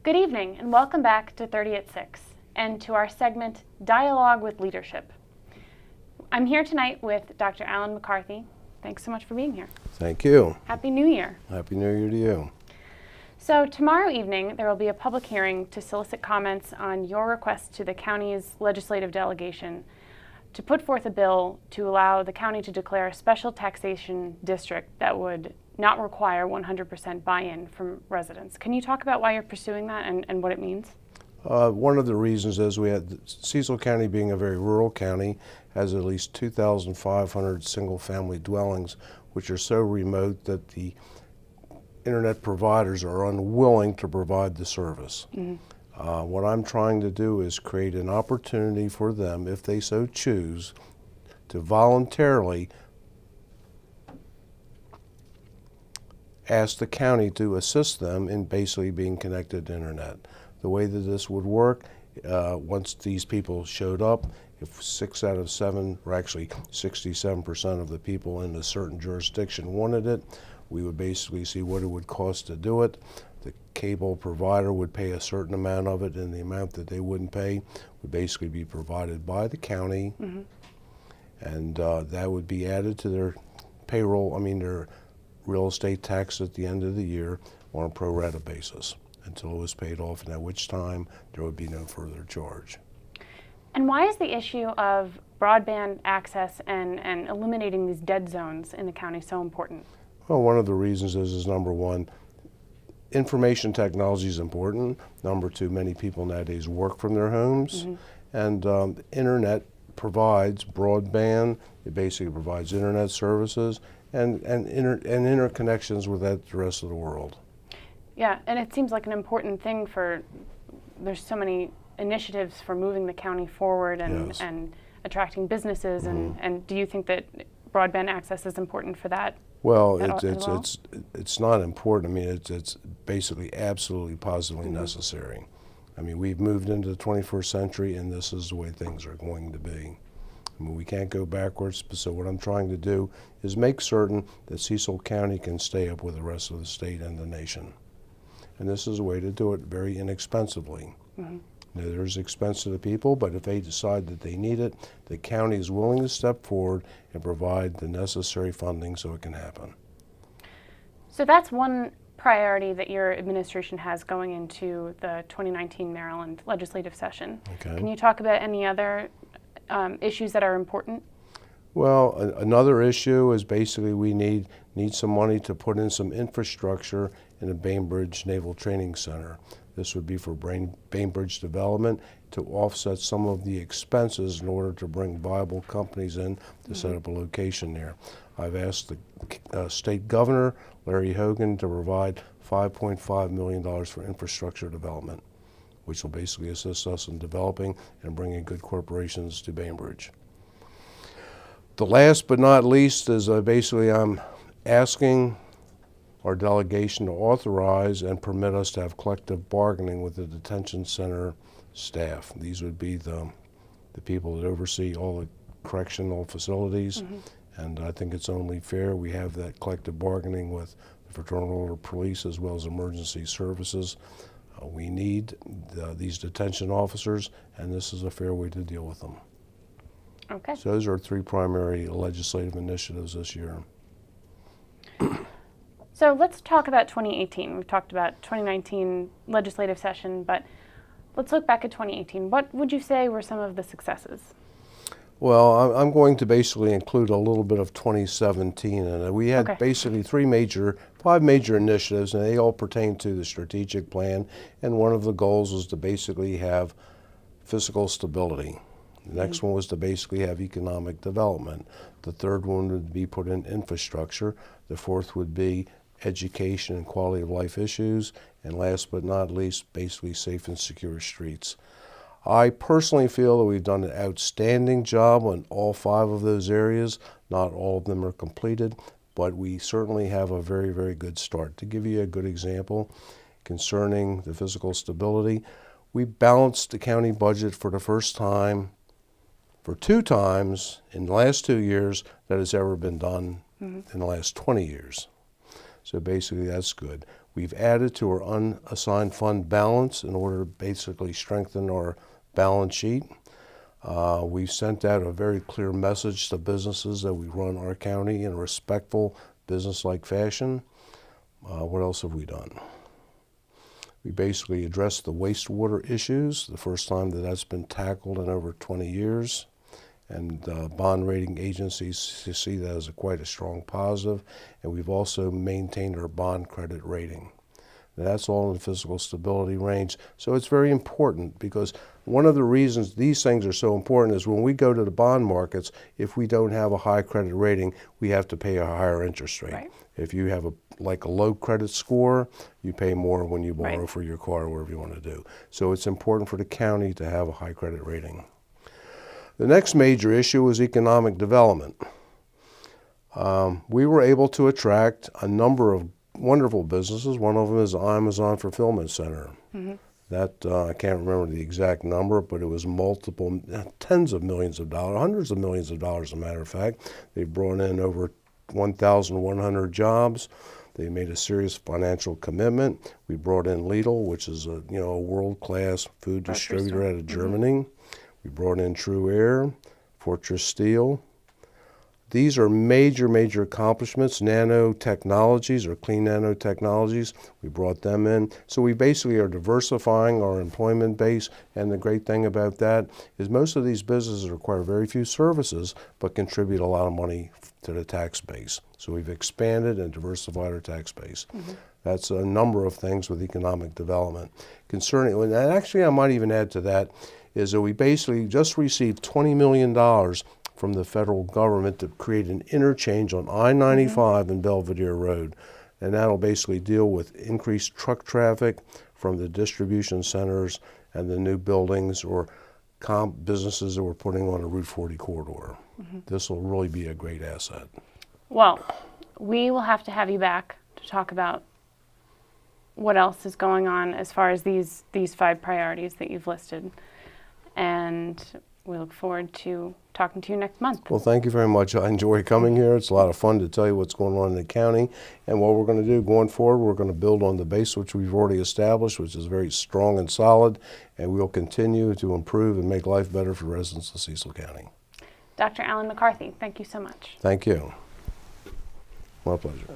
Good evening and welcome back to 30 at 6 and to our segment Dialogue with Leadership. I'm here tonight with Dr. Alan McCarthy. Thanks so much for being here. Thank you. Happy New Year. Happy New Year to you. So tomorrow evening there will be a public hearing to solicit comments on your request to the county's legislative delegation to put forth a bill to allow the county to declare a special taxation district that would not require 100% buy-in from residents. Can you talk about why you're pursuing that and what it means? One of the reasons is we had Cecil County, being a very rural county, has at least 2,500 single-family dwellings, which are so remote that the internet providers are unwilling to provide the service. Mm-hmm. What I'm trying to do is create an opportunity for them, if they so choose, to voluntarily ask the county to assist them in basically being connected to internet. The way that this would work, once these people showed up, if 6 out of 7, or actually 67% of the people in a certain jurisdiction wanted it, we would basically see what it would cost to do it. The cable provider would pay a certain amount of it, and the amount that they wouldn't pay would basically be provided by the county. Mm-hmm. And that would be added to their payroll, their real estate tax at the end of the year on a pro rata basis until it was paid off, and at which time there would be no further charge. And why is the issue of broadband access and eliminating these dead zones in the county so important? Well, one of the reasons is number one, information technology is important. Number two, many people nowadays work from their homes, mm-hmm. and internet provides broadband. It basically provides internet services and interconnections with the rest of the world. Yeah, and it seems like an important thing there's so many initiatives for moving the county forward and, yes. and attracting businesses, mm-hmm. and do you think that broadband access is important for that? Well, it's not important. It's basically absolutely positively mm-hmm. necessary. We've moved into the 21st century, and this is the way things are going to be. We can't go backwards, so what I'm trying to do is make certain that Cecil County can stay up with the rest of the state and the nation. And this is a way to do it very inexpensively. Mm-hmm. Now, there's expense to the people, but if they decide that they need it, the county is willing to step forward and provide the necessary funding so it can happen. So that's one priority that your administration has going into the 2019 Maryland legislative session. Okay. Can you talk about any other issues that are important? Well, another issue is basically we need some money to put in some infrastructure in the Bainbridge Naval Training Center. This would be for Bainbridge development to offset some of the expenses in order to bring viable companies in to mm-hmm. set up a location there. I've asked the state governor, Larry Hogan, to provide $5.5 million for infrastructure development, which will basically assist us in developing and bringing good corporations to Bainbridge. The last but not least is basically I'm asking our delegation to authorize and permit us to have collective bargaining with the detention center staff. These would be the people that oversee all the correctional facilities, mm-hmm. and I think it's only fair we have that collective bargaining with the Fraternal Order Police as well as emergency services. We need these detention officers, and this is a fair way to deal with them. Okay. So those are 3 primary legislative initiatives this year. So let's talk about 2018. We've talked about 2019 legislative session, but let's look back at 2018. What would you say were some of the successes? Well, I'm going to basically include a little bit of 2017 in it. We had basically 5 major initiatives, and they all pertain to the strategic plan, and one of the goals was to basically have fiscal stability. The next mm-hmm. one was to basically have economic development. The third one would be put in infrastructure. The fourth would be education and quality of life issues. And last but not least, basically safe and secure streets. I personally feel that we've done an outstanding job on all 5 of those areas. Not all of them are completed, but we certainly have a very, very good start. To give you a good example concerning the fiscal stability, we balanced the county budget for the first time for 2 times in the last 2 years that has ever been done mm-hmm. in the last 20 years. So basically that's good. We've added to our unassigned fund balance in order to basically strengthen our balance sheet. We've sent out a very clear message to businesses that we run our county in a respectful, business-like fashion. What else have we done? We basically addressed the wastewater issues, the first time that that's been tackled in over 20 years. And bond rating agencies see that as quite a strong positive. And we've also maintained our bond credit rating. And that's all in the fiscal stability range. So it's very important, because one of the reasons these things are so important is when we go to the bond markets, if we don't have a high credit rating, we have to pay a higher interest rate. Right. If you have a low credit score, you pay more when you borrow Right. for your car or whatever you want to do. So it's important for the county to have a high credit rating. The next major issue is economic development. We were able to attract a number of wonderful businesses. One of them is Amazon Fulfillment Center. Mm-hmm. That, I can't remember the exact number, but it was multiple, tens of millions of dollars, hundreds of millions of dollars, as a matter of fact. They brought in over 1,100 jobs. They made a serious financial commitment. We brought in Lidl, which is a world-class food distributor out of Germany. Mm-hmm. We brought in True Air, Fortress Steel. These are major, major accomplishments. Nanotechnologies, or clean nanotechnologies, we brought them in. So we basically are diversifying our employment base, and the great thing about that is most of these businesses require very few services, but contribute a lot of money to the tax base. So we've expanded and diversified our tax base. Mm-hmm. That's a number of things with economic development. Concerning, and actually I might even add to that, is that we basically just received $20 million from the federal government to create an interchange on I-95 and Belvedere Road. And that'll basically deal with increased truck traffic from the distribution centers and the new buildings or businesses that we're putting on a Route 40 corridor. Mm-hmm. This will really be a great asset. Well, we will have to have you back to talk about what else is going on as far as these 5 priorities that you've listed. And we look forward to talking to you next month. Well, thank you very much. I enjoy coming here. It's a lot of fun to tell you what's going on in the county. And what we're going to do going forward, we're going to build on the base which we've already established, which is very strong and solid. And we'll continue to improve and make life better for residents of Cecil County. Dr. Alan McCarthy, thank you so much. Thank you. My pleasure.